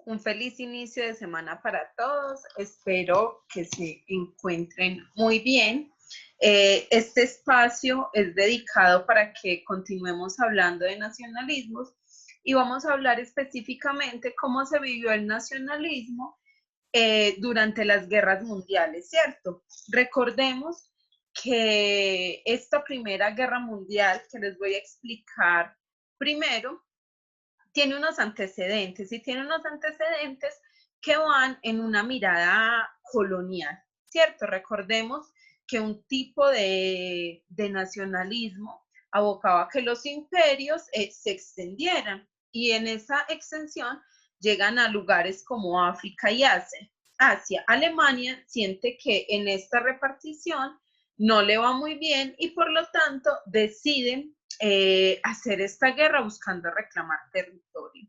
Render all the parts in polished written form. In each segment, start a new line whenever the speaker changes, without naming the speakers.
Un feliz inicio de semana para todos. Espero que se encuentren muy bien. Este espacio es dedicado para que continuemos hablando de nacionalismos y vamos a hablar específicamente cómo se vivió el nacionalismo durante las guerras mundiales, ¿cierto? Recordemos que esta Primera Guerra Mundial que les voy a explicar primero tiene unos antecedentes y tiene unos antecedentes que van en una mirada colonial, ¿cierto? Recordemos que un tipo de nacionalismo abocaba a que los imperios se extendieran y en esa extensión llegan a lugares como África y Asia. Alemania siente que en esta repartición no le va muy bien y por lo tanto deciden hacer esta guerra buscando reclamar territorio.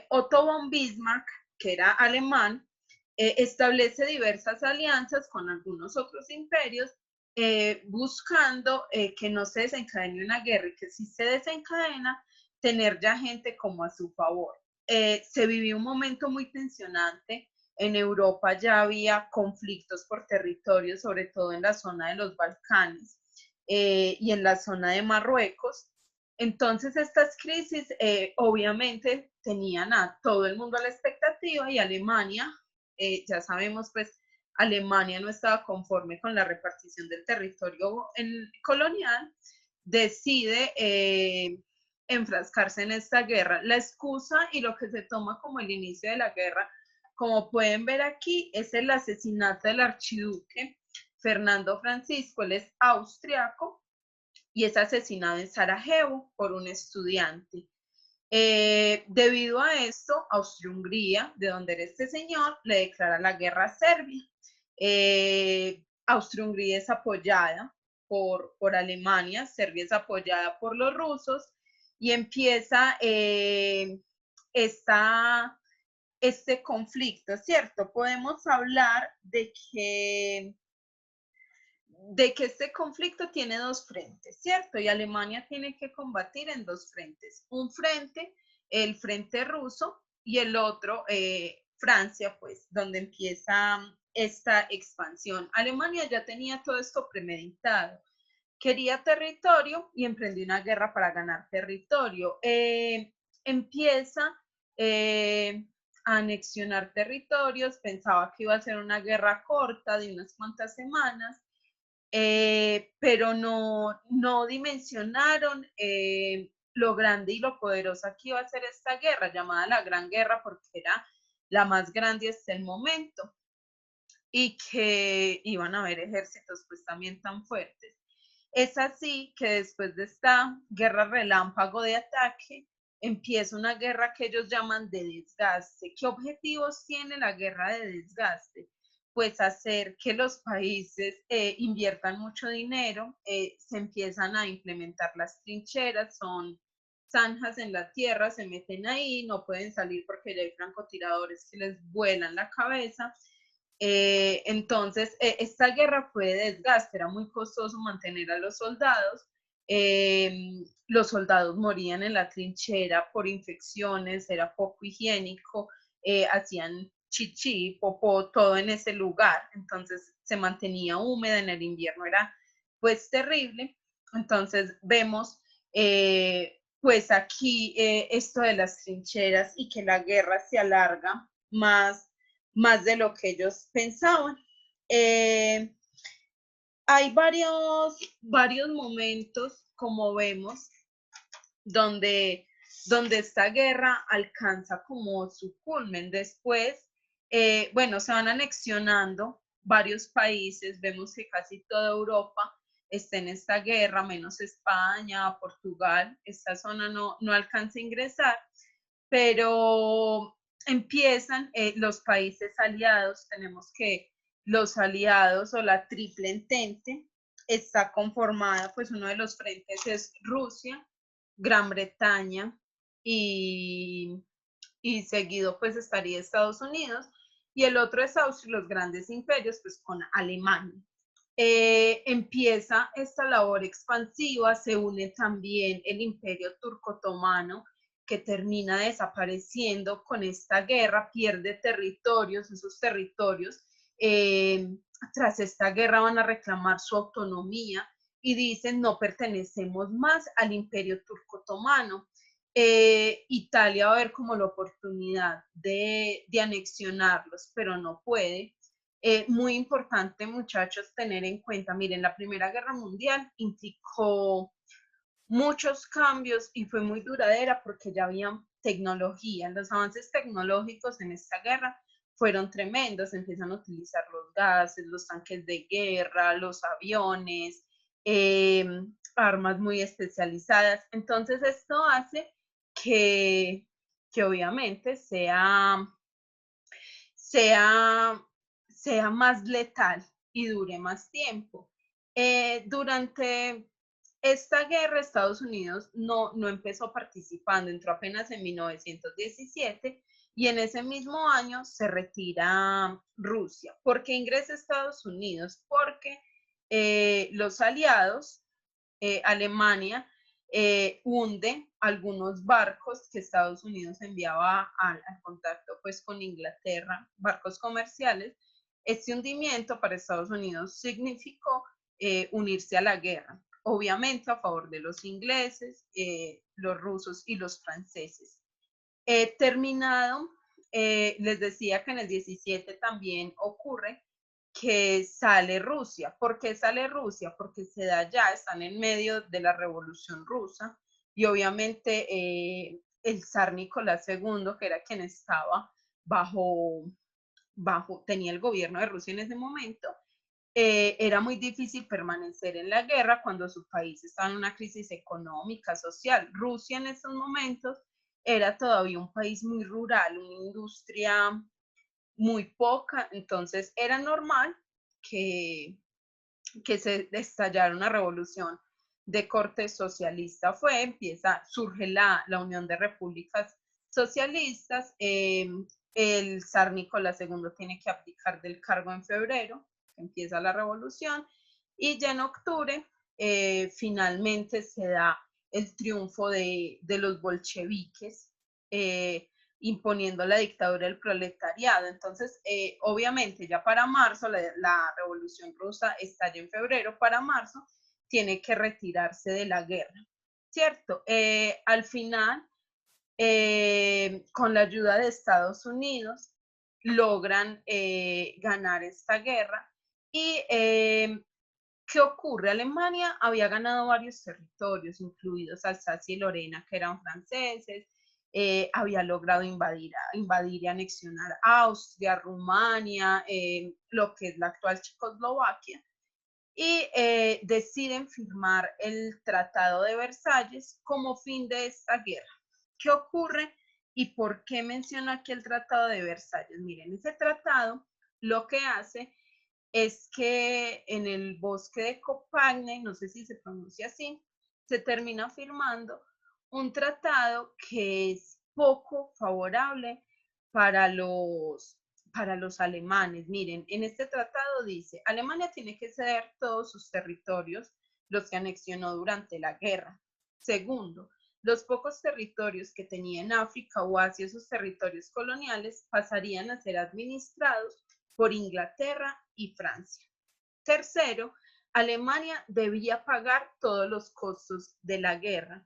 Otto von Bismarck, que era alemán, establece diversas alianzas con algunos otros imperios buscando que no se desencadene una guerra y que si se desencadena, tener ya gente como a su favor. Se vivió un momento muy tensionante. En Europa ya había conflictos por territorio, sobre todo en la zona de los Balcanes y en la zona de Marruecos. Entonces estas crisis obviamente tenían a todo el mundo a la expectativa y Alemania, ya sabemos pues Alemania no estaba conforme con la repartición del territorio colonial, decide enfrascarse en esta guerra. La excusa y lo que se toma como el inicio de la guerra, como pueden ver aquí, es el asesinato del archiduque Fernando Francisco. Él es austriaco y es asesinado en Sarajevo por un estudiante. Debido a esto, Austria-Hungría, de donde era este señor, le declara la guerra a Serbia. Austria-Hungría es apoyada por Alemania, Serbia es apoyada por los rusos y empieza este conflicto, ¿cierto? Podemos hablar de que este conflicto tiene dos frentes, ¿cierto? Y Alemania tiene que combatir en dos frentes. Un frente, el frente ruso, y el otro, Francia, pues, donde empieza esta expansión. Alemania ya tenía todo esto premeditado. Quería territorio y emprendió una guerra para ganar territorio. Empieza a anexionar territorios, pensaba que iba a ser una guerra corta de unas cuantas semanas, pero no dimensionaron lo grande y lo poderosa que iba a ser esta guerra, llamada la Gran Guerra, porque era la más grande hasta el momento, y que iban a haber ejércitos pues también tan fuertes. Es así que después de esta guerra relámpago de ataque, empieza una guerra que ellos llaman de desgaste. ¿Qué objetivos tiene la guerra de desgaste? Pues hacer que los países inviertan mucho dinero, se empiezan a implementar las trincheras, son zanjas en la tierra, se meten ahí, no pueden salir porque ya hay francotiradores que les vuelan la cabeza. Entonces, esta guerra fue de desgaste, era muy costoso mantener a los soldados. Los soldados morían en la trinchera por infecciones, era poco higiénico, hacían chichi, popó, todo en ese lugar, entonces se mantenía húmeda, en el invierno era pues terrible. Entonces vemos pues aquí esto de las trincheras y que la guerra se alarga más de lo que ellos pensaban. Hay varios momentos, como vemos, donde esta guerra alcanza como su culmen. Después, bueno, se van anexionando varios países, vemos que casi toda Europa está en esta guerra, menos España, Portugal, esta zona no alcanza a ingresar, pero empiezan los países aliados. Tenemos que los aliados o la triple entente está conformada, pues uno de los frentes es Rusia, Gran Bretaña y, y seguido pues estaría Estados Unidos, y el otro es Austria, los grandes imperios, pues con Alemania. Empieza esta labor expansiva, se une también el imperio turco otomano, que termina desapareciendo con esta guerra, pierde territorios, esos territorios tras esta guerra van a reclamar su autonomía y dicen no pertenecemos más al imperio turco otomano. Italia va a ver como la oportunidad de anexionarlos, pero no puede. Muy importante, muchachos, tener en cuenta, miren, la Primera Guerra Mundial implicó muchos cambios y fue muy duradera porque ya había tecnología. Los avances tecnológicos en esta guerra fueron tremendos. Empiezan a utilizar los gases, los tanques de guerra, los aviones, armas muy especializadas. Entonces esto hace que obviamente sea más letal y dure más tiempo. Durante esta guerra Estados Unidos no empezó participando, entró apenas en 1917 y en ese mismo año se retira Rusia. ¿Por qué ingresa Estados Unidos? Porque los aliados, Alemania, hunde algunos barcos que Estados Unidos enviaba al contacto pues con Inglaterra, barcos comerciales. Este hundimiento para Estados Unidos significó unirse a la guerra, obviamente a favor de los ingleses, los rusos y los franceses. Terminado, les decía que en el 17 también ocurre que sale Rusia. ¿Por qué sale Rusia? Porque se da ya, están en medio de la Revolución Rusa y obviamente el zar Nicolás II, que era quien estaba tenía el gobierno de Rusia en ese momento, era muy difícil permanecer en la guerra cuando su país estaba en una crisis económica, social. Rusia en esos momentos era todavía un país muy rural, una industria muy poca, entonces era normal que se estallara una revolución de corte socialista. Surge la Unión de Repúblicas Socialistas, el zar Nicolás II tiene que abdicar del cargo en febrero, empieza la revolución, y ya en octubre finalmente se da el triunfo de los bolcheviques, imponiendo la dictadura del proletariado. Entonces, obviamente, ya para marzo, la Revolución Rusa estalla en febrero, para marzo tiene que retirarse de la guerra, ¿cierto? Al final, con la ayuda de Estados Unidos, logran ganar esta guerra y ¿qué ocurre? Alemania había ganado varios territorios, incluidos Alsacia y Lorena, que eran franceses, había logrado invadir y anexionar Austria, Rumania, lo que es la actual Checoslovaquia, y deciden firmar el Tratado de Versalles como fin de esta guerra. ¿Qué ocurre y por qué menciono aquí el Tratado de Versalles? Miren, ese tratado lo que hace es que en el bosque de Copagne, no sé si se pronuncia así, se termina firmando un tratado que es poco favorable para los alemanes. Miren, en este tratado dice, Alemania tiene que ceder todos sus territorios, los que anexionó durante la guerra. Segundo, los pocos territorios que tenía en África o Asia, esos territorios coloniales, pasarían a ser administrados por Inglaterra y Francia. Tercero, Alemania debía pagar todos los costos de la guerra.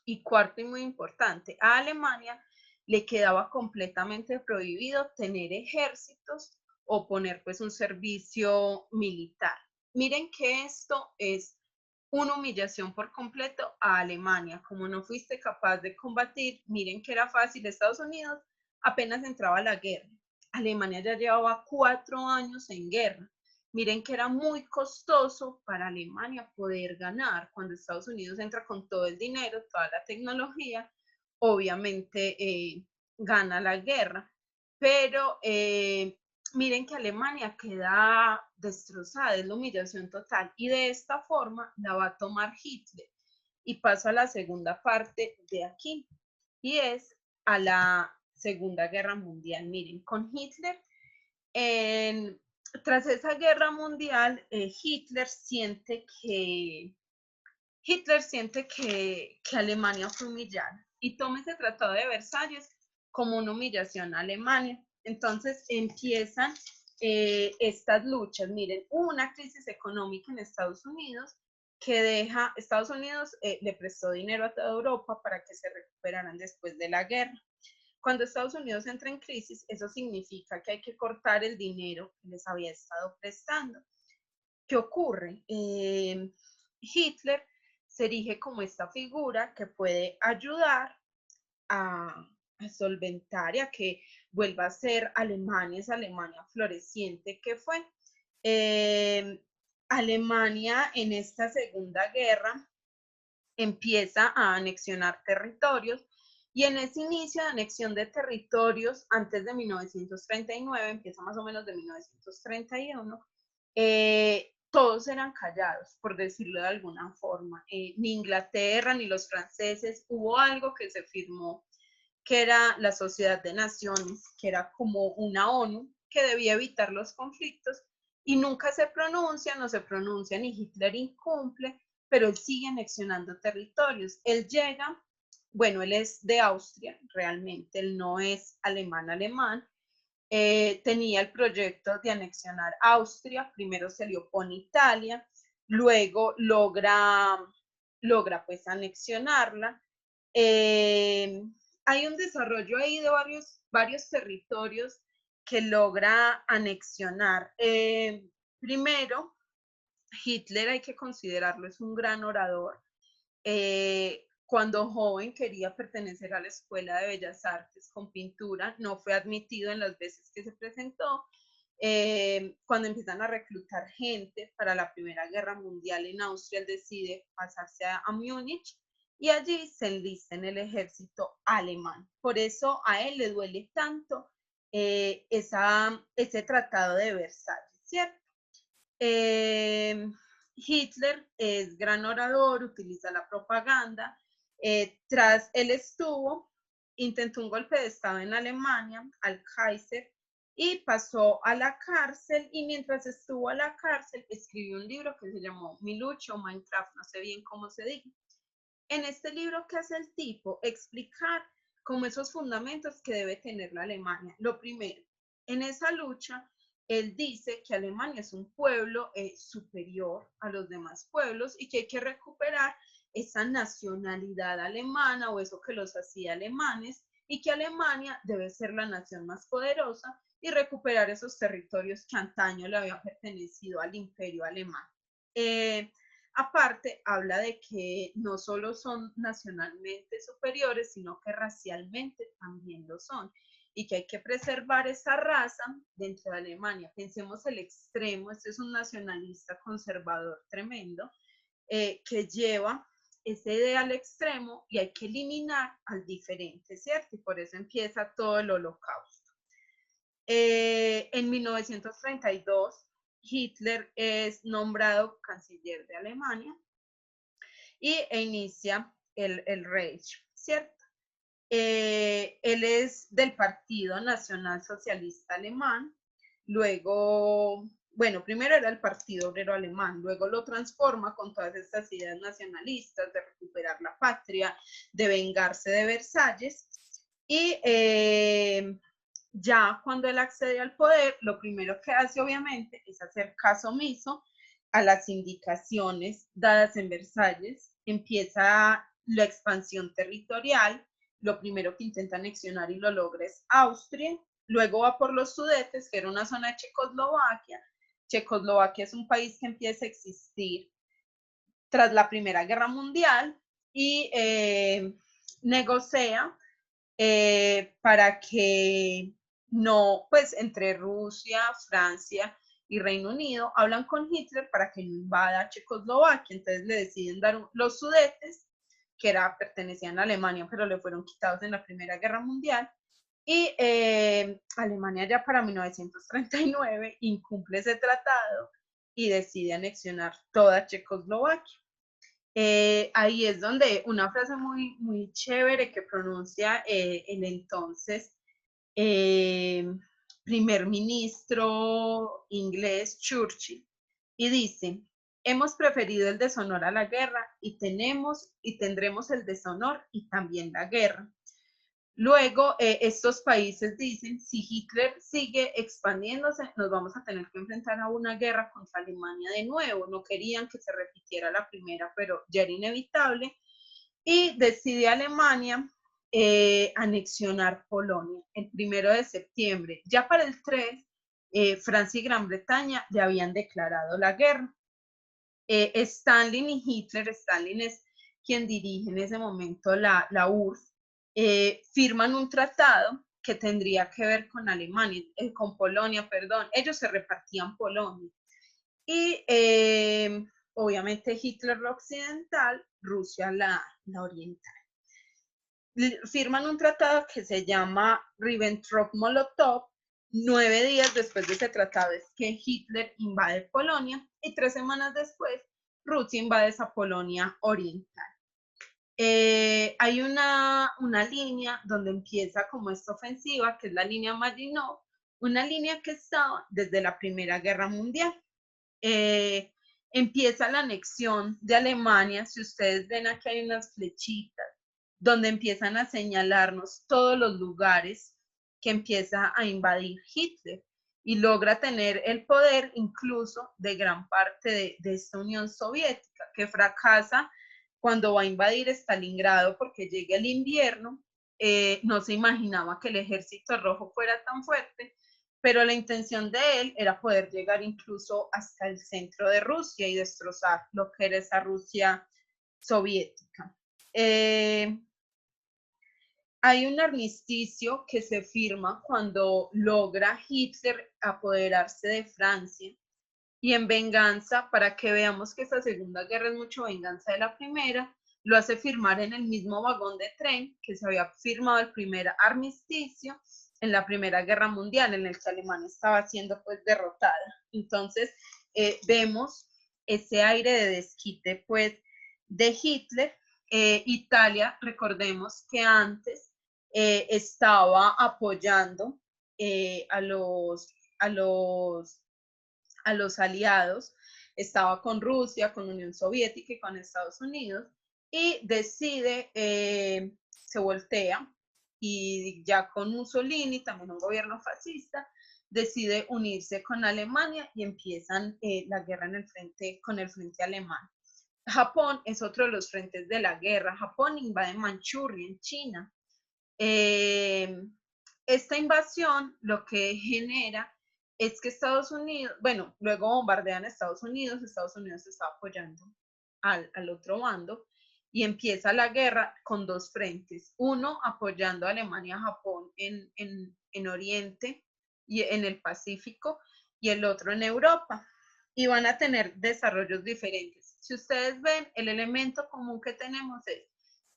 Y cuarto y muy importante, a Alemania le quedaba completamente prohibido tener ejércitos o poner pues un servicio militar. Miren que esto es una humillación por completo a Alemania. Como no fuiste capaz de combatir, miren que era fácil, Estados Unidos apenas entraba la guerra. Alemania ya llevaba 4 años en guerra. Miren que era muy costoso para Alemania poder ganar. Cuando Estados Unidos entra con todo el dinero, toda la tecnología, obviamente gana la guerra. Pero miren que Alemania queda destrozada, es la humillación total. Y de esta forma la va a tomar Hitler. Y paso a la segunda parte de aquí. Y es a la Segunda Guerra Mundial. Miren, con Hitler, tras esa guerra mundial, Hitler siente que Alemania fue humillada. y toma ese Tratado de Versalles como una humillación a Alemania. Entonces empiezan estas luchas. Miren, hubo una crisis económica en Estados Unidos que Estados Unidos le prestó dinero a toda Europa para que se recuperaran después de la guerra. Cuando Estados Unidos entra en crisis, eso significa que hay que cortar el dinero que les había estado prestando. ¿Qué ocurre? Hitler se erige como esta figura que puede ayudar a solventar y a que vuelva a ser Alemania, esa Alemania floreciente que fue. Alemania en esta Segunda Guerra empieza a anexionar territorios y en ese inicio de anexión de territorios, antes de 1939, empieza más o menos de 1931, todos eran callados, por decirlo de alguna forma. Ni Inglaterra ni los franceses, hubo algo que se firmó, que era la Sociedad de Naciones, que era como una ONU que debía evitar los conflictos, y nunca se pronuncia, no se pronuncia, ni Hitler incumple, pero él sigue anexionando territorios. Él llega, bueno, él es de Austria, realmente, él no es alemán, tenía el proyecto de anexionar Austria, primero se le opone Italia, luego logra pues anexionarla. Hay un desarrollo ahí de varios territorios que logra anexionar. Primero, Hitler hay que considerarlo, es un gran orador. Cuando joven quería pertenecer a la Escuela de Bellas Artes con pintura, no fue admitido en las veces que se presentó. Cuando empiezan a reclutar gente para la Primera Guerra Mundial en Austria, él decide pasarse a Múnich y allí se enlista en el ejército alemán. Por eso a él le duele tanto ese tratado de Versalles, ¿cierto? Hitler es gran orador, utiliza la propaganda. Tras él intentó un golpe de Estado en Alemania, al Kaiser, y pasó a la cárcel, y mientras estuvo a la cárcel escribió un libro que se llamó Mi lucha o Minecraft, no sé bien cómo se diga. En este libro, ¿qué hace el tipo? Explicar como esos fundamentos que debe tener la Alemania. Lo primero, en esa lucha, él dice que Alemania es un pueblo superior a los demás pueblos y que hay que recuperar esa nacionalidad alemana o eso que los hacía alemanes, y que Alemania debe ser la nación más poderosa y recuperar esos territorios que antaño le habían pertenecido al imperio alemán. Aparte, habla de que no solo son nacionalmente superiores, sino que racialmente también lo son, y que hay que preservar esa raza dentro de Alemania. Pensemos el extremo, este es un nacionalista conservador tremendo, que lleva esa idea al extremo y hay que eliminar al diferente, ¿cierto? Y por eso empieza todo el holocausto. En 1932, Hitler es nombrado canciller de Alemania e inicia el Reich, ¿cierto? Él es del Partido Nacional Socialista Alemán, luego, bueno, primero era el Partido Obrero Alemán, luego lo transforma con todas estas ideas nacionalistas de recuperar la patria, de vengarse de Versalles, y ya cuando él accede al poder, lo primero que hace obviamente es hacer caso omiso a las indicaciones dadas en Versalles, empieza la expansión territorial, lo primero que intenta anexionar y lo logra es Austria, luego va por los Sudetes, que era una zona de Checoslovaquia. Checoslovaquia es un país que empieza a existir tras la Primera Guerra Mundial y negocia para que no, pues entre Rusia, Francia y Reino Unido hablan con Hitler para que no invada Checoslovaquia. Entonces le deciden dar los Sudetes, que pertenecían a Alemania, pero le fueron quitados en la Primera Guerra Mundial. Y Alemania ya para 1939 incumple ese tratado y decide anexionar toda Checoslovaquia. Ahí es donde una frase muy chévere que pronuncia el entonces primer ministro inglés Churchill, y dice: hemos preferido el deshonor a la guerra y tenemos y tendremos el deshonor y también la guerra. Luego, estos países dicen, si Hitler sigue expandiéndose, nos vamos a tener que enfrentar a una guerra contra Alemania de nuevo. No querían que se repitiera la primera, pero ya era inevitable. Y decide Alemania anexionar Polonia el 1 de septiembre. Ya para el 3, Francia y Gran Bretaña ya habían declarado la guerra. Stalin y Hitler, Stalin es quien dirige en ese momento la URSS, firman un tratado que tendría que ver con Alemania, con Polonia, perdón. Ellos se repartían Polonia. Y obviamente Hitler la occidental, Rusia la oriental. Firman un tratado que se llama Ribbentrop-Molotov. 9 días después de ese tratado es que Hitler invade Polonia y 3 semanas después Rusia invade esa Polonia oriental. Hay una línea donde empieza como esta ofensiva, que es la línea Maginot, una línea que estaba desde la Primera Guerra Mundial. Empieza la anexión de Alemania. Si ustedes ven, aquí hay unas flechitas donde empiezan a señalarnos todos los lugares que empieza a invadir Hitler y logra tener el poder incluso de gran parte de esta Unión Soviética, que fracasa cuando va a invadir Stalingrado porque llega el invierno. No se imaginaba que el ejército rojo fuera tan fuerte, pero la intención de él era poder llegar incluso hasta el centro de Rusia y destrozar lo que era esa Rusia soviética. Hay un armisticio que se firma cuando logra Hitler apoderarse de Francia, y en venganza, para que veamos que esta Segunda Guerra es mucho venganza de la primera, lo hace firmar en el mismo vagón de tren que se había firmado el primer armisticio en la Primera Guerra Mundial, en el que Alemania estaba siendo pues derrotada. Entonces vemos ese aire de desquite pues de Hitler. Italia, recordemos que antes estaba apoyando a los aliados, estaba con Rusia, con Unión Soviética y con Estados Unidos, y decide, se voltea, y ya con Mussolini, también un gobierno fascista, decide unirse con Alemania y empiezan la guerra en el frente, con el frente alemán. Japón es otro de los frentes de la guerra. Japón invade Manchuria en China. Esta invasión lo que genera es que Estados Unidos, bueno, luego bombardean a Estados Unidos está apoyando al otro bando y empieza la guerra con dos frentes, uno apoyando a Alemania, Japón en Oriente y en el Pacífico, y el otro en Europa, y van a tener desarrollos diferentes. Si ustedes ven, el elemento común que tenemos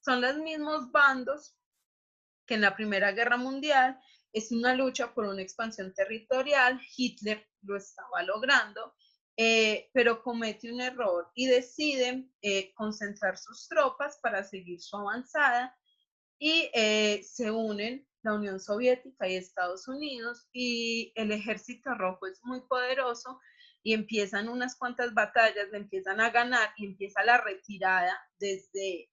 son los mismos bandos que en la Primera Guerra Mundial. Es una lucha por una expansión territorial. Hitler lo estaba logrando, pero comete un error y decide concentrar sus tropas para seguir su avanzada, y se unen la Unión Soviética y Estados Unidos, y el ejército rojo es muy poderoso y empiezan unas cuantas batallas, le empiezan a ganar y empieza la retirada desde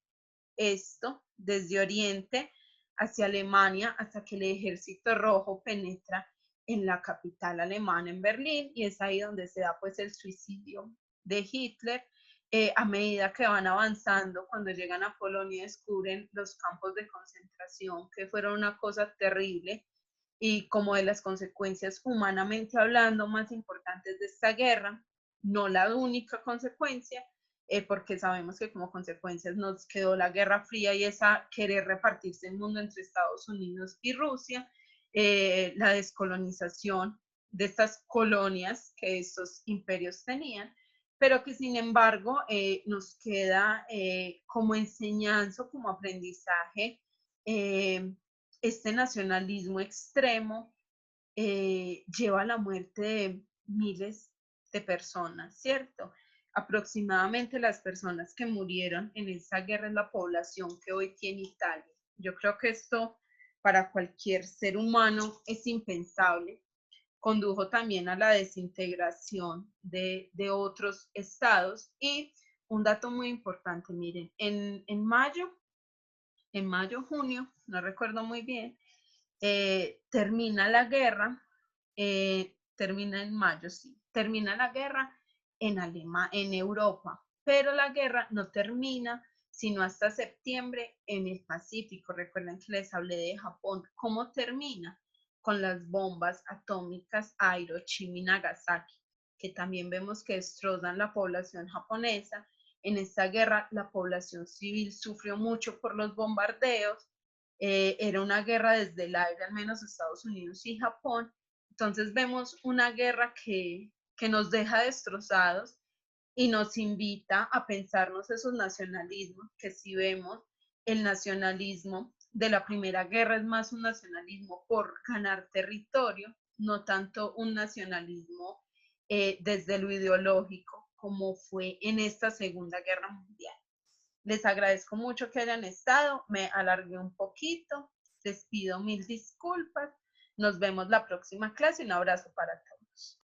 Oriente hacia Alemania, hasta que el ejército rojo penetra en la capital alemana, en Berlín, y es ahí donde se da pues el suicidio de Hitler. A medida que van avanzando, cuando llegan a Polonia, descubren los campos de concentración, que fueron una cosa terrible, y como de las consecuencias humanamente hablando más importantes de esta guerra, no la única consecuencia, porque sabemos que como consecuencias nos quedó la Guerra Fría y esa querer repartirse el mundo entre Estados Unidos y Rusia, la descolonización de estas colonias que estos imperios tenían, pero que sin embargo nos queda como enseñanza, como aprendizaje, este nacionalismo extremo lleva a la muerte de miles de personas, ¿cierto? Aproximadamente las personas que murieron en esa guerra es la población que hoy tiene Italia. Yo creo que esto para cualquier ser humano es impensable. condujo también a la desintegración de otros estados. Y un dato muy importante, miren, en mayo, junio, no recuerdo muy bien, termina la guerra, termina en mayo, sí, termina la guerra en Europa, pero la guerra no termina sino hasta septiembre en el Pacífico. Recuerden que les hablé de Japón. ¿Cómo termina? Con las bombas atómicas a Hiroshima y Nagasaki, que también vemos que destrozan la población japonesa. En esta guerra la población civil sufrió mucho por los bombardeos. Era una guerra desde el aire, al menos Estados Unidos y Japón. Entonces vemos una guerra que nos deja destrozados y nos invita a pensarnos esos nacionalismos, que si vemos el nacionalismo de la Primera Guerra es más un nacionalismo por ganar territorio, no tanto un nacionalismo desde lo ideológico como fue en esta Segunda Guerra Mundial. Les agradezco mucho que hayan estado, me alargué un poquito, les pido mil disculpas, nos vemos la próxima clase, un abrazo para todos.